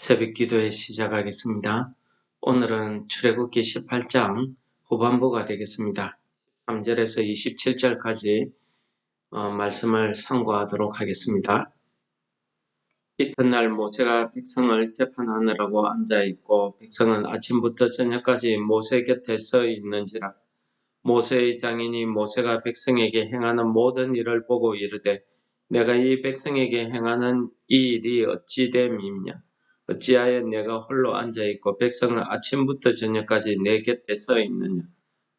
새벽 기도에 시작하겠습니다. 오늘은 출애굽기 18장 후반부가 되겠습니다. 3절에서 27절까지 말씀을 상고하도록 하겠습니다. 이튿날 모세가 백성을 재판하느라고 앉아있고 백성은 아침부터 저녁까지 모세 곁에 서 있는지라. 모세의 장인이 모세가 백성에게 행하는 모든 일을 보고 이르되 내가 이 백성에게 행하는 이 일이 어찌 됨이냐. 어찌하여 내가 홀로 앉아있고 백성은 아침부터 저녁까지 내 곁에 서 있느냐.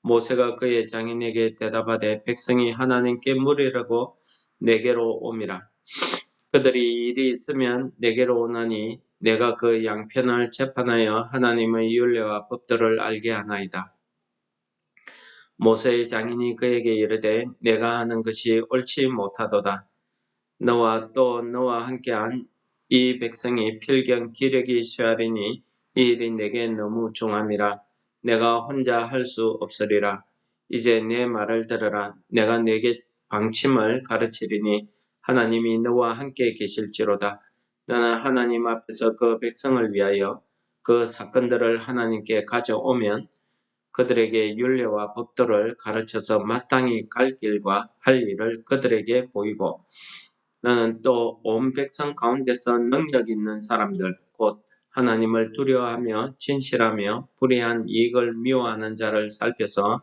모세가 그의 장인에게 대답하되 백성이 하나님께 물으려고 내게로 옴이라. 그들이 일이 있으면 내게로 오나니 내가 그 양편을 재판하여 하나님의 율례와 법도를 알게 하나이다. 모세의 장인이 그에게 이르되 내가 하는 것이 옳지 못하도다. 너와 또 너와 함께한 이 백성이 필경 기력이 쇠하리니 이 일이 내게 너무 중함이라. 내가 혼자 할 수 없으리라. 이제 내 말을 들으라. 내가 네게 방침을 가르치리니 하나님이 너와 함께 계실지로다. 너는 하나님 앞에서 그 백성을 위하여 그 사건들을 하나님께 가져오면 그들에게 율례와 법도를 가르쳐서 마땅히 갈 길과 할 일을 그들에게 보이고 너는 또 온 백성 가운데서 능력 있는 사람들 곧 하나님을 두려워하며 진실하며 불의한 이익을 미워하는 자를 살펴서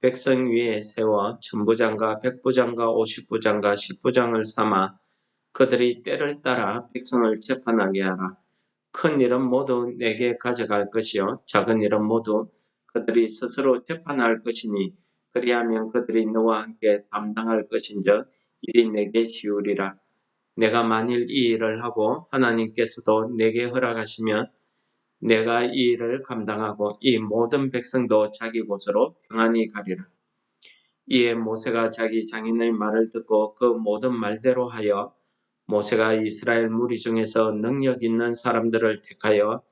백성 위에 세워 천부장과 백부장과 오십부장과 십부장을 삼아 그들이 때를 따라 백성을 재판하게 하라. 큰 일은 모두 내게 가져갈 것이요 작은 일은 모두 그들이 스스로 재판할 것이니 그리하면 그들이 너와 함께 담당할 것인즉 일이 내게 쉬우리라. 내가 만일 이 일을 하고 하나님께서도 내게 허락하시면 내가 이 일을 감당하고 이 모든 백성도 자기 곳으로 평안히 가리라. 이에 모세가 자기 장인의 말을 듣고 그 모든 말대로 하여 모세가 이스라엘 무리 중에서 능력 있는 사람들을 택하여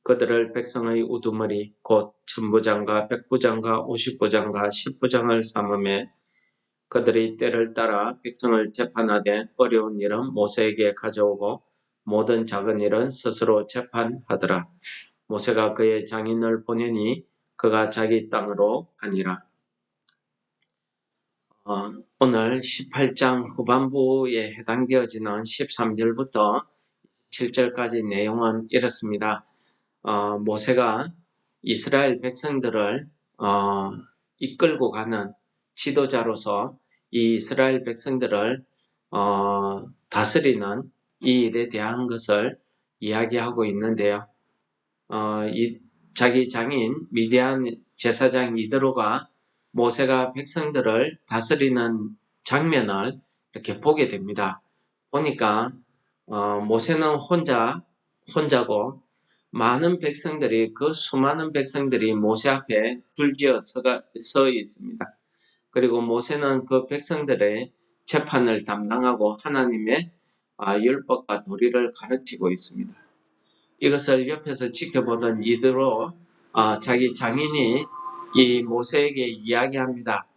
그들을 백성의 우두머리 곧 천부장과 백부장과 오십부장과 십부장을 삼음에 그들이 때를 따라 백성을 재판하되 어려운 일은 모세에게 가져오고 모든 작은 일은 스스로 재판하더라. 모세가 그의 장인을 보내니 그가 자기 땅으로 가니라. 오늘 18장 후반부에 해당되어지는 13절부터 7절까지 내용은 이렇습니다. 모세가 이스라엘 백성들을 이끌고 가는 지도자로서 이 이스라엘 백성들을 다스리는 이 일에 대한 것을 이야기하고 있는데요. 자기 장인 미디안 제사장 이드로가 모세가 백성들을 다스리는 장면을 이렇게 보게 됩니다. 보니까 모세는 혼자고 많은 백성들이 그 수많은 백성들이 모세 앞에 줄지어 서 있습니다. 그리고 모세는 그 백성들의 재판을 담당하고 하나님의 율법과 도리를 가르치고 있습니다. 이것을 옆에서 지켜보던 이드로 자기 장인이 이 모세에게 이야기합니다.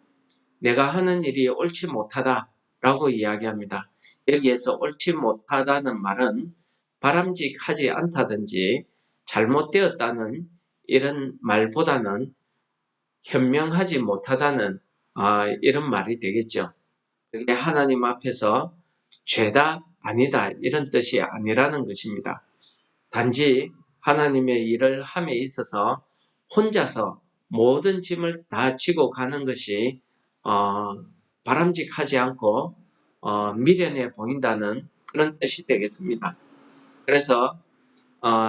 내가 하는 일이 옳지 못하다 라고 이야기합니다. 여기에서 옳지 못하다는 말은 바람직하지 않다든지 잘못되었다는 이런 말보다는 현명하지 못하다는 이런 말이 되겠죠. 그게 하나님 앞에서 죄다 아니다 이런 뜻이 아니라는 것입니다. 단지 하나님의 일을 함에 있어서 혼자서 모든 짐을 다 지고 가는 것이 바람직하지 않고 미련해 보인다는 그런 뜻이 되겠습니다. 그래서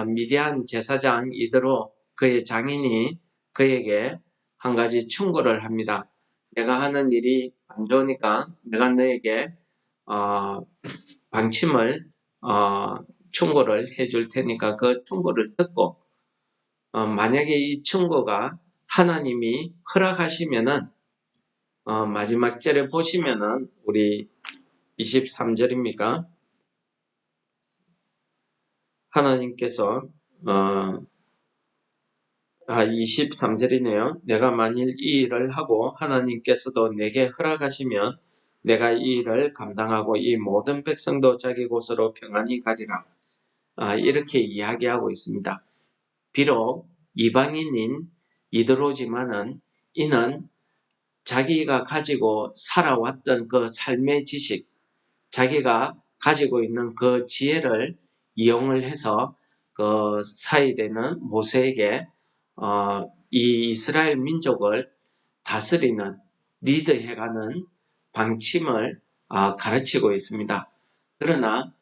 미디안 제사장 이드로 그의 장인이 그에게 한 가지 충고를 합니다. 내가 하는 일이 안 좋으니까 내가 너에게 방침을 충고를 해줄 테니까 그 충고를 듣고 만약에 이 충고가 하나님이 허락하시면은 마지막 절에 보시면은 우리 23절입니까? 하나님께서 23절이네요. 내가 만일 이 일을 하고 하나님께서도 내게 허락하시면 내가 이 일을 감당하고 이 모든 백성도 자기 곳으로 평안히 가리라. 이렇게 이야기하고 있습니다. 비록 이방인인 이드로지만은 이는 자기가 가지고 살아왔던 그 삶의 지식, 자기가 가지고 있는 그 지혜를 이용을 해서 그 사이되는 모세에게 이 이스라엘 민족을 다스리는 리드해가는 방침을 가르치고 있습니다. 그러나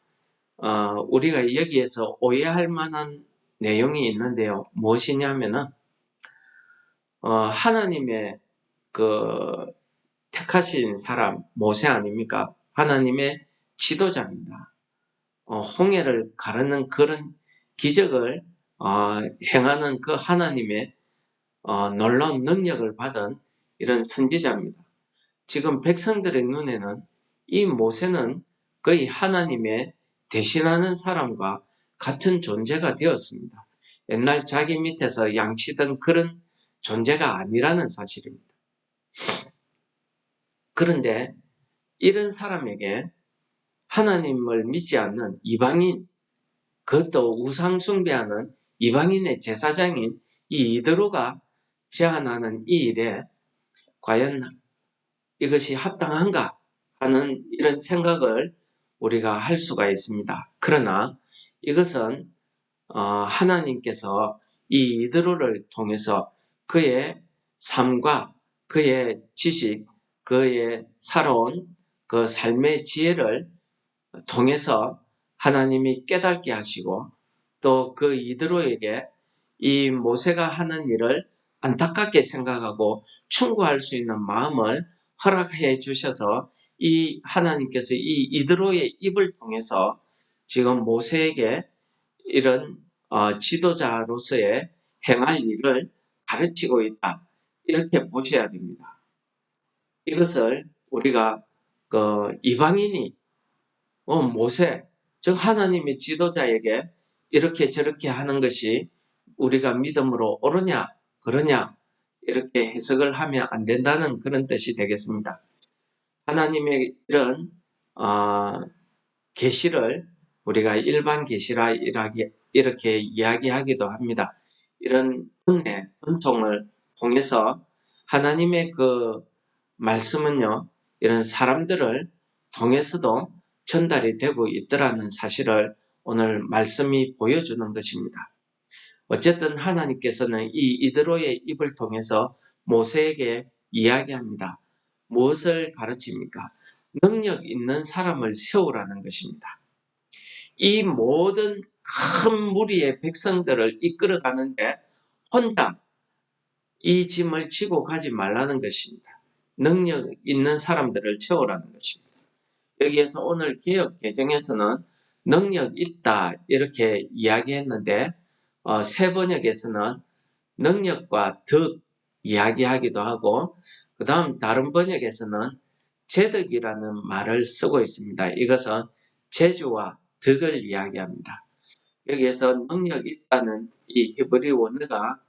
우리가 여기에서 오해할 만한 내용이 있는데요. 무엇이냐면은 하나님의 그 택하신 사람 모세 아닙니까? 하나님의 지도자입니다. 홍해를 가르는 그런 기적을 행하는 그 하나님의 놀라운 능력을 받은 이런 선지자입니다. 지금 백성들의 눈에는 이 모세는 거의 하나님의 대신하는 사람과 같은 존재가 되었습니다. 옛날 자기 밑에서 양치던 그런 존재가 아니라는 사실입니다. 그런데 이런 사람에게 하나님을 믿지 않는 이방인, 그것도 우상 숭배하는 이방인의 제사장인 이 이드로가 제안하는 이 일에 과연 이것이 합당한가 하는 이런 생각을 우리가 할 수가 있습니다. 그러나 이것은 하나님께서 이 이드로를 통해서 그의 삶과 그의 지식, 그의 살아온 그 삶의 지혜를 통해서 하나님이 깨닫게 하시고 또 그 이드로에게 이 모세가 하는 일을 안타깝게 생각하고 충고할 수 있는 마음을 허락해 주셔서 이 하나님께서 이 이드로의 입을 통해서 지금 모세에게 이런 지도자로서의 행할 일을 가르치고 있다. 이렇게 보셔야 됩니다. 이것을 우리가 그 이방인이 모세, 즉 하나님의 지도자에게 이렇게 저렇게 하는 것이 우리가 믿음으로 옳으냐 그러냐 이렇게 해석을 하면 안 된다는 그런 뜻이 되겠습니다. 하나님의 이런 계시를 우리가 일반 계시라 이렇게 이야기하기도 합니다. 이런 은혜, 은총을 통해서 하나님의 그 말씀은요, 이런 사람들을 통해서도 전달이 되고 있더라는 사실을 오늘 말씀이 보여주는 것입니다. 어쨌든 하나님께서는 이 이드로의 입을 통해서 모세에게 이야기합니다. 무엇을 가르칩니까? 능력 있는 사람을 세우라는 것입니다. 이 모든 큰 무리의 백성들을 이끌어 가는데 혼자 이 짐을 지고 가지 말라는 것입니다. 능력 있는 사람들을 채우라는 것입니다. 여기에서 오늘 개역 개정에서는 능력 있다 이렇게 이야기했는데 새 번역에서는 능력과 덕 이야기하기도 하고 그 다음 다른 번역에서는 제덕이라는 말을 쓰고 있습니다. 이것은 재주와 덕을 이야기합니다. 여기에서 능력 있다는 이 히브리 원어가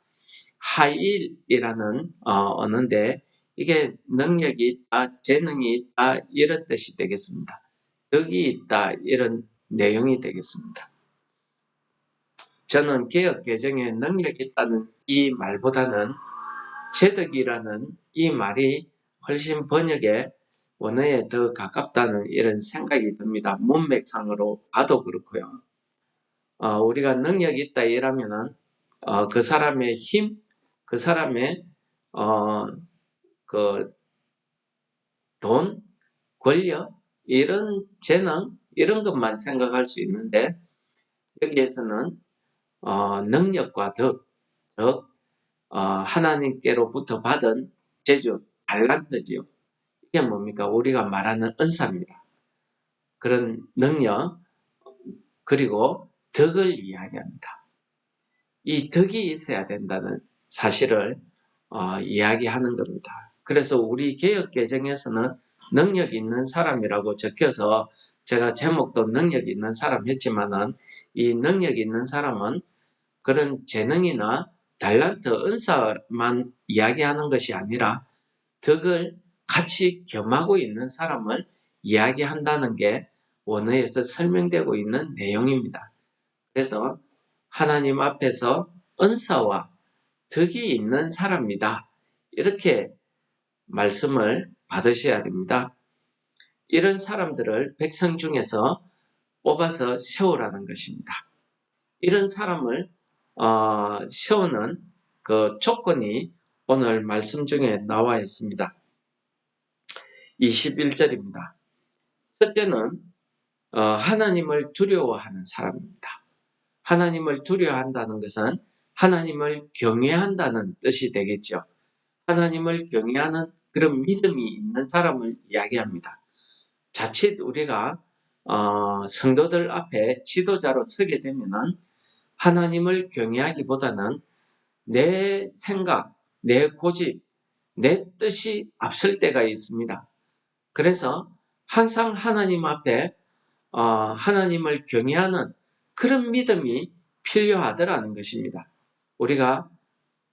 하일이라는 언어인데 이게 능력이 있다, 재능이 있다 이런 뜻이 되겠습니다. 덕이 있다 이런 내용이 되겠습니다. 저는 개역 개정에 능력이 있다는 이 말보다는 제덕이라는 이 말이 훨씬 번역에 원어에 더 가깝다는 이런 생각이 듭니다. 문맥상으로 봐도 그렇고요. 우리가 능력이 있다 이러면은 그 사람의 힘, 그 사람의 그 돈, 권력, 이런 재능 이런 것만 생각할 수 있는데 여기에서는 능력과 덕, 하나님께로부터 받은 재주, 달란트지요. 이게 뭡니까? 우리가 말하는 은사입니다. 그런 능력, 그리고 덕을 이야기합니다. 이 덕이 있어야 된다는 사실을 이야기하는 겁니다. 그래서 우리 개역 개정에서는 능력 있는 사람이라고 적혀서 제가 제목도 능력 있는 사람 했지만은 이 능력 있는 사람은 그런 재능이나 달란트, 은사만 이야기하는 것이 아니라 덕을 같이 겸하고 있는 사람을 이야기한다는 게 원어에서 설명되고 있는 내용입니다. 그래서 하나님 앞에서 은사와 덕이 있는 사람이다. 이렇게 말씀을 받으셔야 됩니다. 이런 사람들을 백성 중에서 뽑아서 세우라는 것입니다. 이런 사람을 세우는 그 조건이 오늘 말씀 중에 나와 있습니다. 21절입니다. 첫째는 하나님을 두려워하는 사람입니다. 하나님을 두려워한다는 것은 하나님을 경외한다는 뜻이 되겠죠. 하나님을 경외하는 그런 믿음이 있는 사람을 이야기합니다. 자칫 우리가 성도들 앞에 지도자로 서게 되면은 하나님을 경외하기보다는 내 생각, 내 고집, 내 뜻이 앞설 때가 있습니다. 그래서 항상 하나님 앞에 하나님을 경외하는 그런 믿음이 필요하더라는 것입니다. 우리가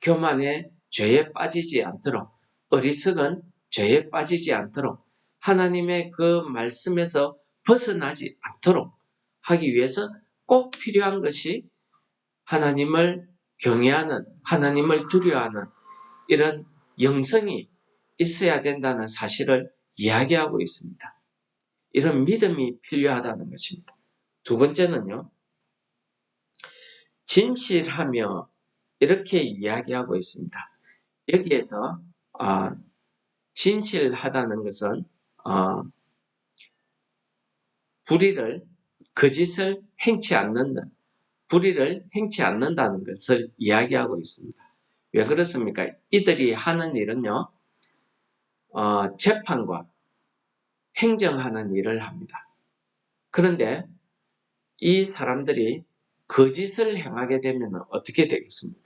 교만의 죄에 빠지지 않도록, 어리석은 죄에 빠지지 않도록, 하나님의 그 말씀에서 벗어나지 않도록 하기 위해서 꼭 필요한 것이 하나님을 경외하는, 하나님을 두려워하는 이런 영성이 있어야 된다는 사실을 이야기하고 있습니다. 이런 믿음이 필요하다는 것입니다. 두 번째는요, 진실하며 이렇게 이야기하고 있습니다. 여기에서 진실하다는 것은 불의를, 거짓을 행치 않는다, 불의를 행치 않는다는 것을 이야기하고 있습니다. 왜 그렇습니까? 이들이 하는 일은요, 재판과 행정하는 일을 합니다. 그런데 이 사람들이 거짓을 행하게 되면 어떻게 되겠습니까?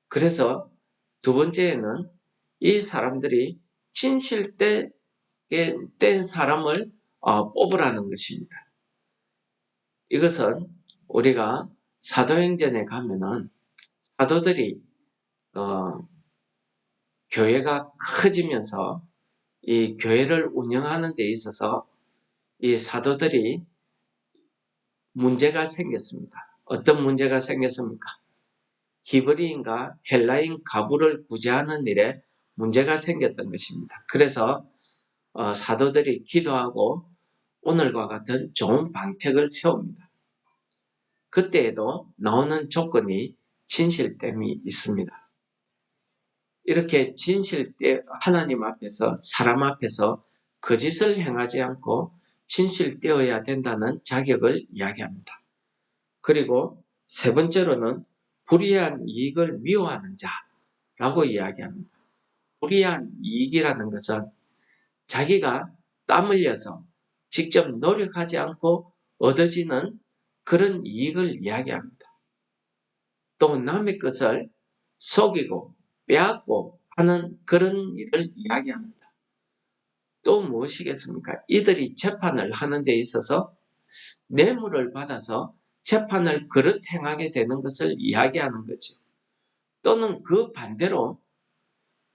그래서 두 번째에는 이 사람들이 진실된 사람을 뽑으라는 것입니다. 이것은 우리가 사도행전에 가면은 사도들이 교회가 커지면서 이 교회를 운영하는 데 있어서 이 사도들이 문제가 생겼습니다. 어떤 문제가 생겼습니까? 히브리인과 헬라인 가부를 구제하는 일에 문제가 생겼던 것입니다. 그래서 사도들이 기도하고 오늘과 같은 좋은 방책을 세웁니다. 그때에도 나오는 조건이 진실됨이 있습니다. 이렇게 진실되 하나님 앞에서, 사람 앞에서 거짓을 행하지 않고 진실되어야 된다는 자격을 이야기합니다. 그리고 세 번째로는 불의한 이익을 미워하는 자라고 이야기합니다. 불의한 이익이라는 것은 자기가 땀 흘려서 직접 노력하지 않고 얻어지는 그런 이익을 이야기합니다. 또 남의 것을 속이고 빼앗고 하는 그런 일을 이야기합니다. 또 무엇이겠습니까? 이들이 재판을 하는 데 있어서 뇌물을 받아서 재판을 그릇 행하게 되는 것을 이야기하는 거죠. 또는 그 반대로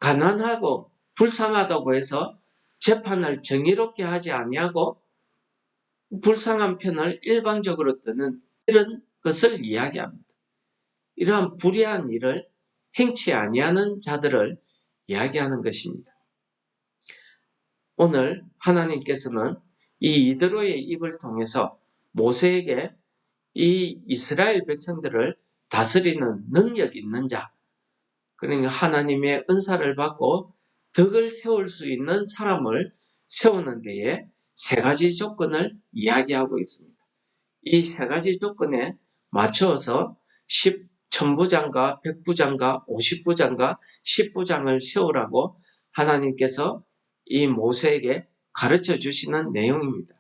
가난하고 불쌍하다고 해서 재판을 정의롭게 하지 아니하고 불쌍한 편을 일방적으로 드는 이런 것을 이야기합니다. 이러한 불의한 일을 행치 아니하는 자들을 이야기하는 것입니다. 오늘 하나님께서는 이 이드로의 입을 통해서 모세에게 이 이스라엘 백성들을 다스리는 능력 있는 자, 그러니까 하나님의 은사를 받고 덕을 세울 수 있는 사람을 세우는 데에 세 가지 조건을 이야기하고 있습니다. 이 세 가지 조건에 맞추어서 1000부장과 100부장과 50부장과 10부장을 세우라고 하나님께서 이 모세에게 가르쳐 주시는 내용입니다.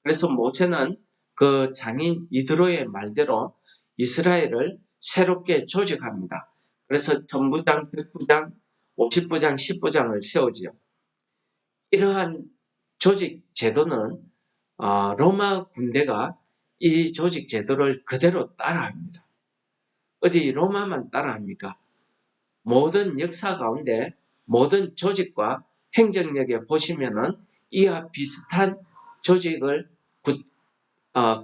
그래서 모세는 그 장인 이드로의 말대로 이스라엘을 새롭게 조직합니다. 그래서 1000부장, 100부장, 50부장, 10부장을 세우지요. 이러한 조직 제도는 로마 군대가 이 조직 제도를 그대로 따라합니다. 어디 로마만 따라합니까? 모든 역사 가운데 모든 조직과 행정력에 보시면은 이와 비슷한 조직을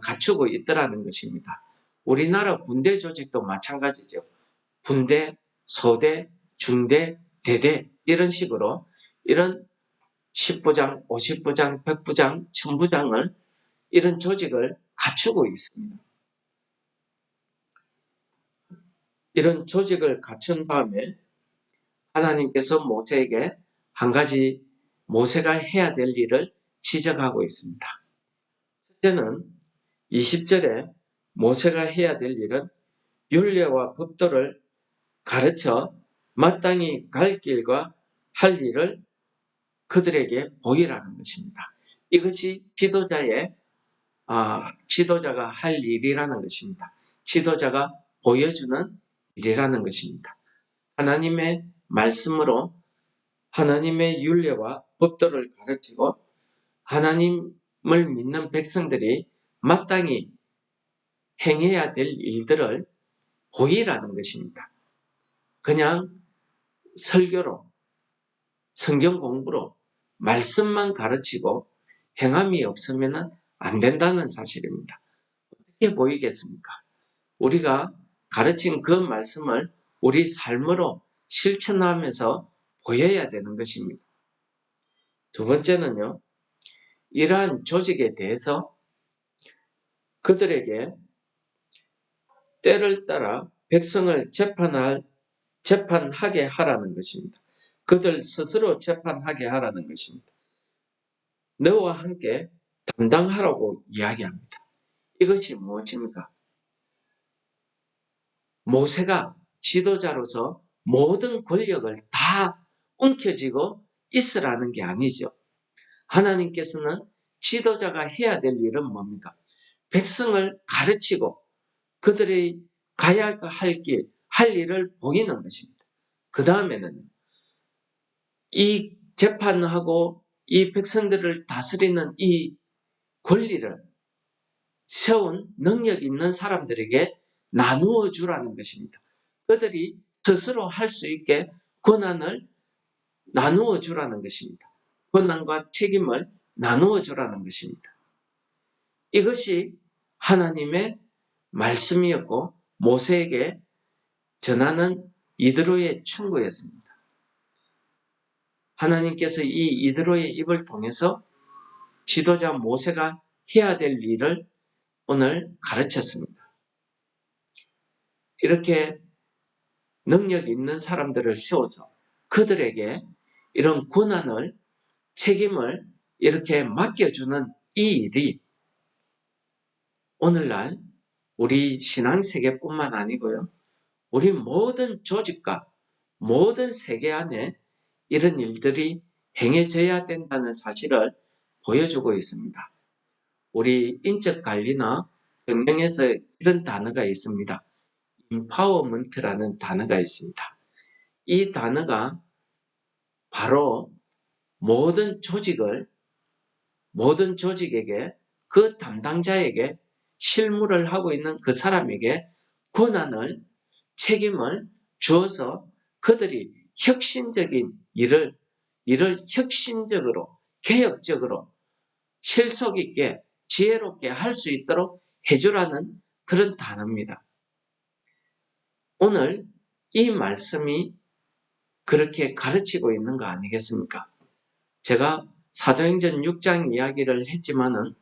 갖추고 있더라는 것입니다. 우리나라 군대 조직도 마찬가지죠. 군대, 소대, 중대, 대대 이런 식으로 이런 10부장, 50부장, 100부장, 1000부장을 이런 조직을 갖추고 있습니다. 이런 조직을 갖춘 다음에 하나님께서 모세에게 한 가지 모세가 해야 될 일을 지적하고 있습니다. 첫째는 20절에 모세가 해야 될 일은 율례와 법도를 가르쳐 마땅히 갈 길과 할 일을 그들에게 보이라는 것입니다. 이것이 지도자가 할 일이라는 것입니다. 지도자가 보여주는 일이라는 것입니다. 하나님의 말씀으로 하나님의 율례와 법도를 가르치고 하나님을 믿는 백성들이 마땅히 행해야 될 일들을 보이라는 것입니다. 그냥 설교로, 성경 공부로 말씀만 가르치고 행함이 없으면 안 된다는 사실입니다. 어떻게 보이겠습니까? 우리가 가르친 그 말씀을 우리 삶으로 실천하면서 보여야 되는 것입니다. 두 번째는요, 이러한 조직에 대해서 그들에게 때를 따라 백성을 재판하게 하라는 것입니다. 그들 스스로 재판하게 하라는 것입니다. 너와 함께 담당하라고 이야기합니다. 이것이 무엇입니까? 모세가 지도자로서 모든 권력을 다 움켜쥐고 있으라는 게 아니죠. 하나님께서는 지도자가 해야 될 일은 뭡니까? 백성을 가르치고 그들이 가야 할 길, 할 일을 보이는 것입니다. 그 다음에는 이 재판하고 이 백성들을 다스리는 이 권리를 세운 능력 있는 사람들에게 나누어 주라는 것입니다. 그들이 스스로 할 수 있게 권한을 나누어 주라는 것입니다. 권한과 책임을 나누어 주라는 것입니다. 이것이 하나님의 말씀이었고 모세에게 전하는 이드로의 충고였습니다. 하나님께서 이 이드로의 입을 통해서 지도자 모세가 해야 될 일을 오늘 가르쳤습니다. 이렇게 능력 있는 사람들을 세워서 그들에게 이런 권한을, 책임을 이렇게 맡겨주는 이 일이 오늘날 우리 신앙세계뿐만 아니고요. 우리 모든 조직과 모든 세계 안에 이런 일들이 행해져야 된다는 사실을 보여주고 있습니다. 우리 인적 관리나 경영에서 이런 단어가 있습니다. empowerment라는 단어가 있습니다. 이 단어가 바로 모든 조직에게 그 담당자에게 실무를 하고 있는 그 사람에게 권한을, 책임을 주어서 그들이 혁신적인 일을 혁신적으로, 개혁적으로, 실속 있게, 지혜롭게 할 수 있도록 해주라는 그런 단어입니다. 오늘 이 말씀이 그렇게 가르치고 있는 거 아니겠습니까? 제가 사도행전 6장 이야기를 했지만은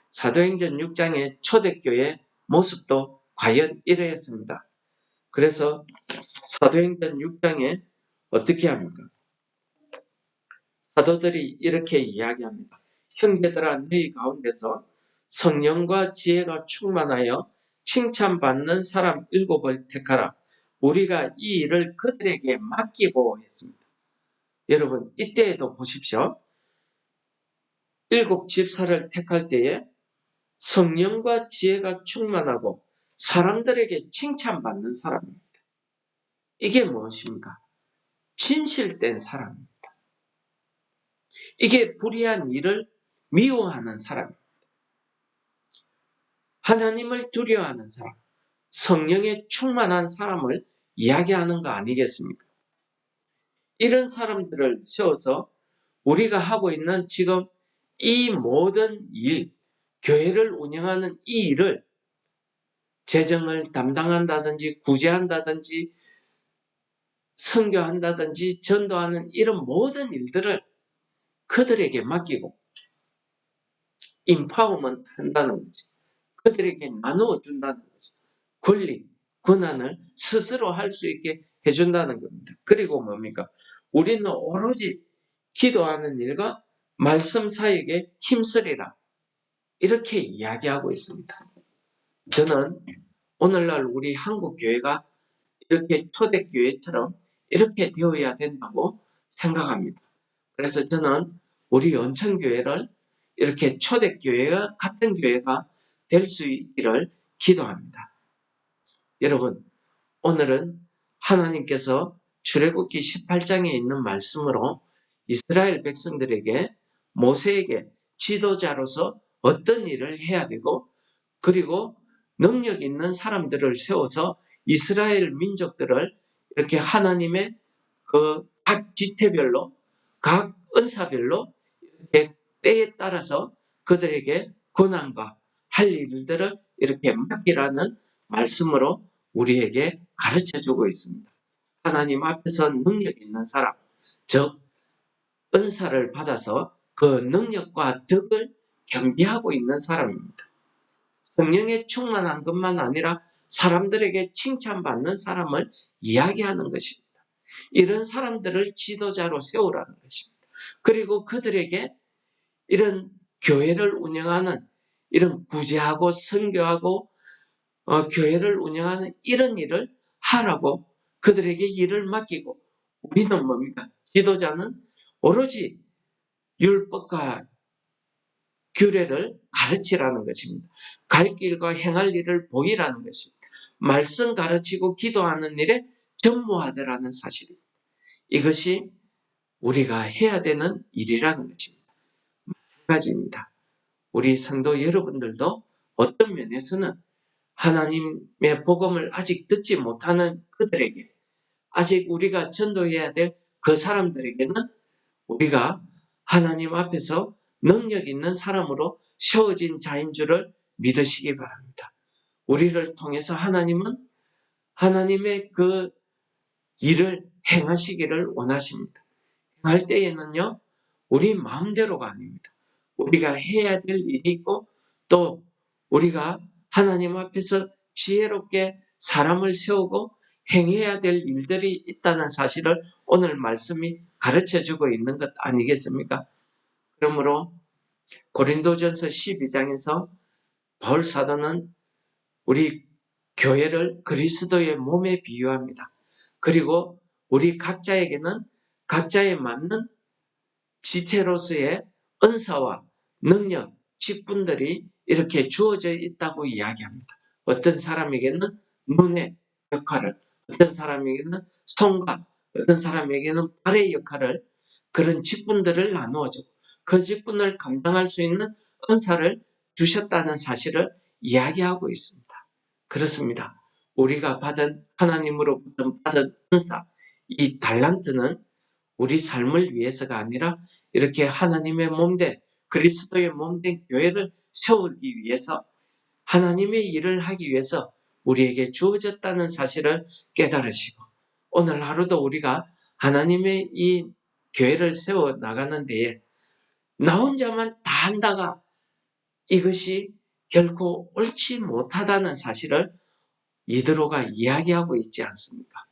사도행전 6장의 초대교회 모습도 과연 이러했습니다. 그래서 사도행전 6장에 어떻게 합니까? 사도들이 이렇게 이야기합니다. 형제들아 너희 가운데서 성령과 지혜가 충만하여 칭찬받는 사람 7을 택하라. 우리가 이 일을 그들에게 맡기고 했습니다. 여러분 이때에도 보십시오. 7 집사를 택할 때에 성령과 지혜가 충만하고 사람들에게 칭찬받는 사람입니다. 이게 무엇입니까? 진실된 사람입니다. 이게 불의한 일을 미워하는 사람입니다. 하나님을 두려워하는 사람, 성령에 충만한 사람을 이야기하는 거 아니겠습니까? 이런 사람들을 세워서 우리가 하고 있는 지금 이 모든 일, 교회를 운영하는 이 일을 재정을 담당한다든지 구제한다든지 선교한다든지 전도하는 이런 모든 일들을 그들에게 맡기고 임파워먼트 한다는 거지. 그들에게 나누어 준다는 거지. 권리, 권한을 스스로 할 수 있게 해준다는 겁니다. 그리고 뭡니까? 우리는 오로지 기도하는 일과 말씀 사역에 힘쓰리라. 이렇게 이야기하고 있습니다. 저는 오늘날 우리 한국 교회가 이렇게 초대교회처럼 이렇게 되어야 된다고 생각합니다. 그래서 저는 우리 연천교회를 이렇게 초대교회와 같은 교회가 될 수 있기를 기도합니다. 여러분, 오늘은 하나님께서 출애굽기 18장에 있는 말씀으로 이스라엘 백성들에게 모세에게 지도자로서 어떤 일을 해야 되고 그리고 능력 있는 사람들을 세워서 이스라엘 민족들을 이렇게 하나님의 그 각 지체별로 각 은사별로 이렇게 때에 따라서 그들에게 권한과 할 일들을 이렇게 맡기라는 말씀으로 우리에게 가르쳐주고 있습니다. 하나님 앞에서 능력 있는 사람, 즉 은사를 받아서 그 능력과 덕을 경비하고 있는 사람입니다. 성령에 충만한 것만 아니라 사람들에게 칭찬받는 사람을 이야기하는 것입니다. 이런 사람들을 지도자로 세우라는 것입니다. 그리고 그들에게 이런 교회를 운영하는 이런 구제하고 선교하고 교회를 운영하는 이런 일을 하라고 그들에게 일을 맡기고 우리는 뭡니까? 지도자는 오로지 율법과 규례를 가르치라는 것입니다. 갈 길과 행할 일을 보이라는 것입니다. 말씀 가르치고 기도하는 일에 전무하더라는 사실입니다. 이것이 우리가 해야 되는 일이라는 것입니다. 마찬가지입니다. 우리 성도 여러분들도 어떤 면에서는 하나님의 복음을 아직 듣지 못하는 그들에게 아직 우리가 전도해야 될 그 사람들에게는 우리가 하나님 앞에서 능력 있는 사람으로 세워진 자인 줄을 믿으시기 바랍니다. 우리를 통해서 하나님은 하나님의 그 일을 행하시기를 원하십니다. 행할 때에는요, 우리 마음대로가 아닙니다. 우리가 해야 될 일이 있고 또 우리가 하나님 앞에서 지혜롭게 사람을 세우고 행해야 될 일들이 있다는 사실을 오늘 말씀이 가르쳐주고 있는 것 아니겠습니까? 그러므로 고린도전서 12장에서 바울 사도는 우리 교회를 그리스도의 몸에 비유합니다. 그리고 우리 각자에게는 각자에 맞는 지체로서의 은사와 능력, 직분들이 이렇게 주어져 있다고 이야기합니다. 어떤 사람에게는 눈의 역할을, 어떤 사람에게는 손과, 어떤 사람에게는 발의 역할을 그런 직분들을 나누어주고 그 직분을 감당할 수 있는 은사를 주셨다는 사실을 이야기하고 있습니다. 그렇습니다. 우리가 받은 하나님으로부터 받은 은사, 이 달란트는 우리 삶을 위해서가 아니라 이렇게 하나님의 몸된 그리스도의 몸된 교회를 세우기 위해서 하나님의 일을 하기 위해서 우리에게 주어졌다는 사실을 깨달으시고 오늘 하루도 우리가 하나님의 이 교회를 세워 나가는 데에 나 혼자만 다 한다가 이것이 결코 옳지 못하다는 사실을 이드로가 이야기하고 있지 않습니까?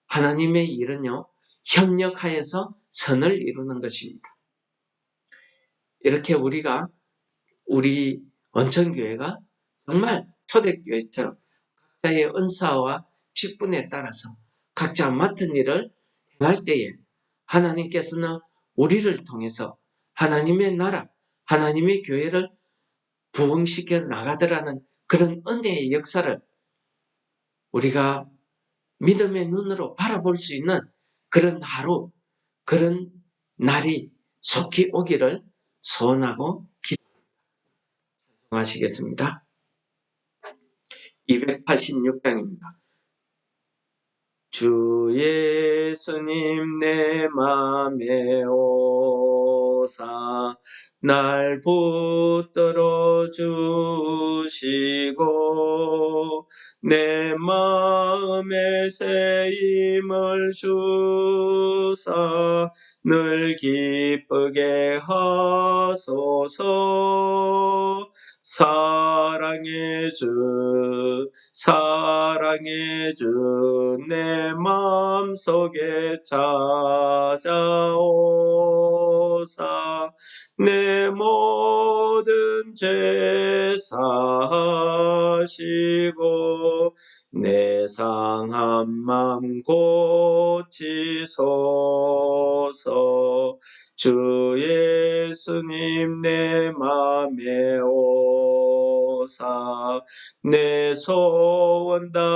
하나님의 일은요, 협력하여서 선을 이루는 것입니다. 이렇게 우리 원천교회가 정말 초대교회처럼 각자의 은사와 직분에 따라서 각자 맡은 일을 행할 때에 하나님께서는 우리를 통해서 하나님의 나라, 하나님의 교회를 부흥시켜 나가더라는 그런 은혜의 역사를 우리가 믿음의 눈으로 바라볼 수 있는 그런 하루, 그런 날이 속히 오기를 소원하고 기도하시겠습니다. 286장입니다. 주 예수님 내 맘에 오사 날 붙들어 주시고 내 마음에 새 힘을 주사 늘 기쁘게 하소서. 사랑의 주 사랑의 주 내 마음속에 찾아오사 내 모든 죄 사하시고 내 상한 맘 고치소서. 주 예수님 내 맘에 오사 내 소원 다하시고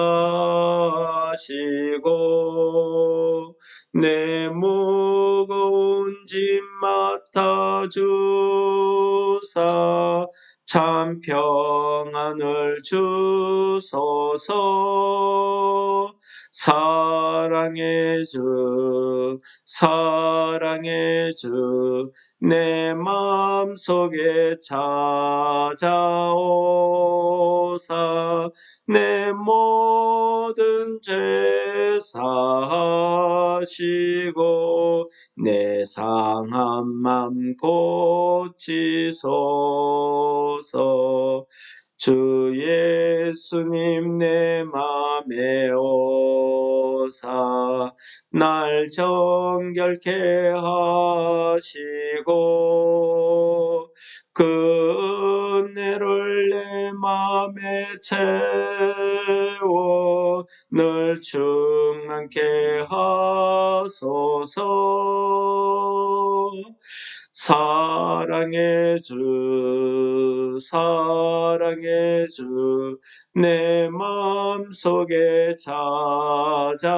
내 무거운 짐 맡아주사 참 평안을 주소서. 사랑의 주 사랑의 주 내 마음속에 찾아오사 내 모든 죄 사하시고 내 상한 맘 고치소서. 주 예수님 내 맘에 오사 날 정결케 하시고 그 은혜를 내 맘에 채워 늘 충만케 하소서. 사랑의 주 사랑의 주 내 마음속에 찾아오사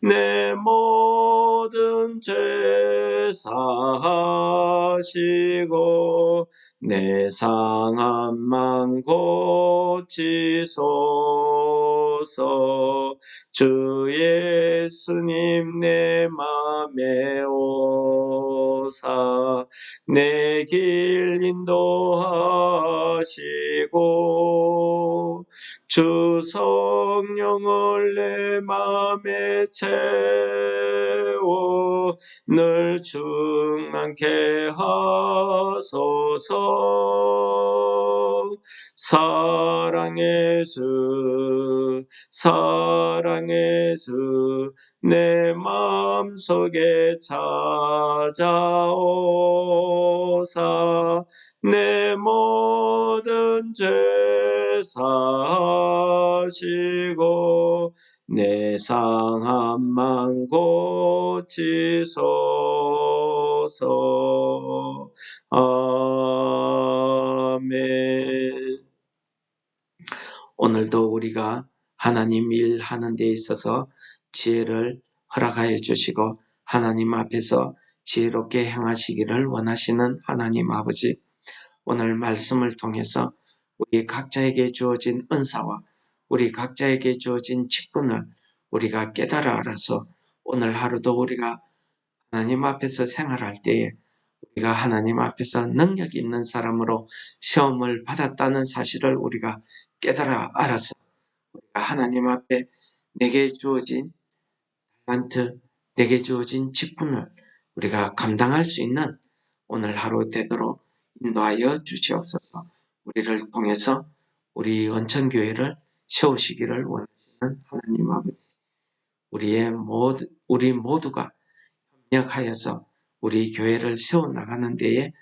내 모든 죄 사하시고 내 상한 맘 고치소서. 주 예수님 내 맘에 오사 내 길 인도하시고 주 성령을 내 맘에 채워 늘 충만케 하소서. 사랑의 주 사랑의 주 내 마음속에 찾아오사 내 모든 죄 사하시고 내 상한 맘 고치소서. 아멘. 오늘도 우리가 하나님 일하는 데 있어서 지혜를 허락하여 주시고 하나님 앞에서 지혜롭게 행하시기를 원하시는 하나님 아버지, 오늘 말씀을 통해서 우리 각자에게 주어진 은사와 우리 각자에게 주어진 직분을 우리가 깨달아 알아서 오늘 하루도 우리가 하나님 앞에서 생활할 때에 우리가 하나님 앞에서 능력 있는 사람으로 시험을 받았다는 사실을 우리가 깨달아 알아서 우리가 하나님 앞에 내게 주어진 멘트, 내게 주어진 직분을 우리가 감당할 수 있는 오늘 하루 되도록 인도하여 주시옵소서. 우리를 통해서 우리 원천교회를 세우시기를 원하시는 하나님 아버지, 우리 모두가 협력하여서 우리 교회를 세워나가는 데에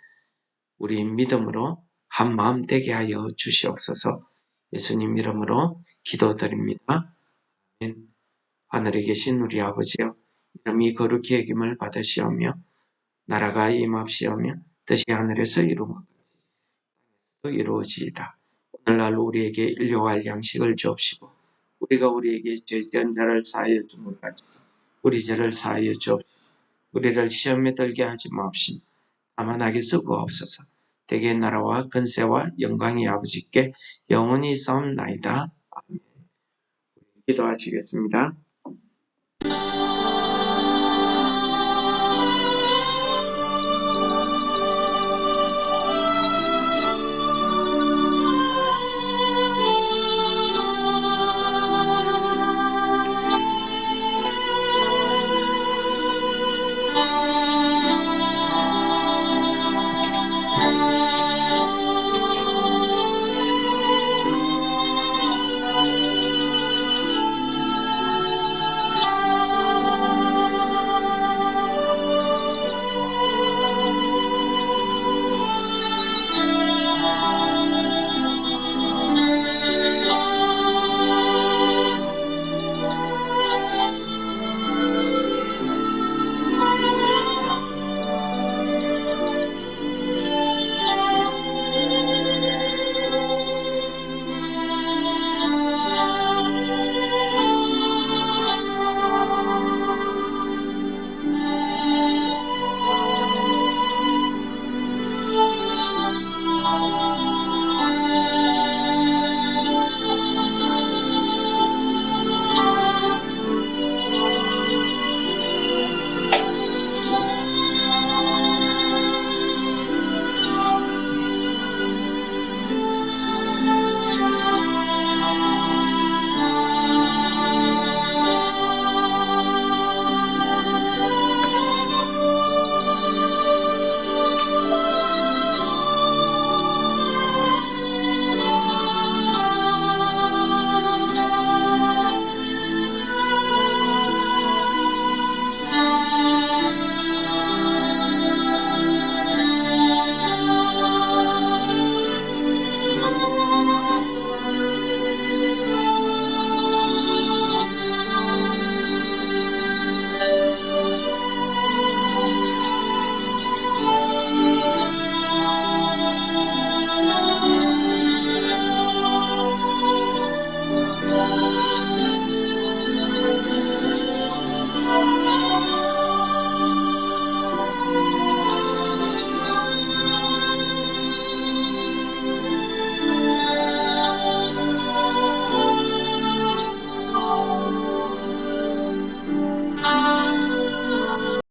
우리 믿음으로 한 마음 되게 하여 주시옵소서. 예수님 이름으로 기도드립니다. 아멘. 하늘에 계신 우리 아버지여, 이름이 거룩히 여김을 받으시오며 나라가 임합시오며 뜻이 하늘에서 이루어지이다. 오늘날 우리에게 일용할 양식을 주옵시고 우리가 우리에게 죄지은 자를 사하여 준 것 같이 우리 죄를 사하여 주옵시고 우리를 시험에 들게 하지 마옵시며 다만 악에서 구하옵소서. 대개 나라와 근세와 영광이 아버지께 영원히 있사옵나이다. 아멘. 기도하시겠습니다.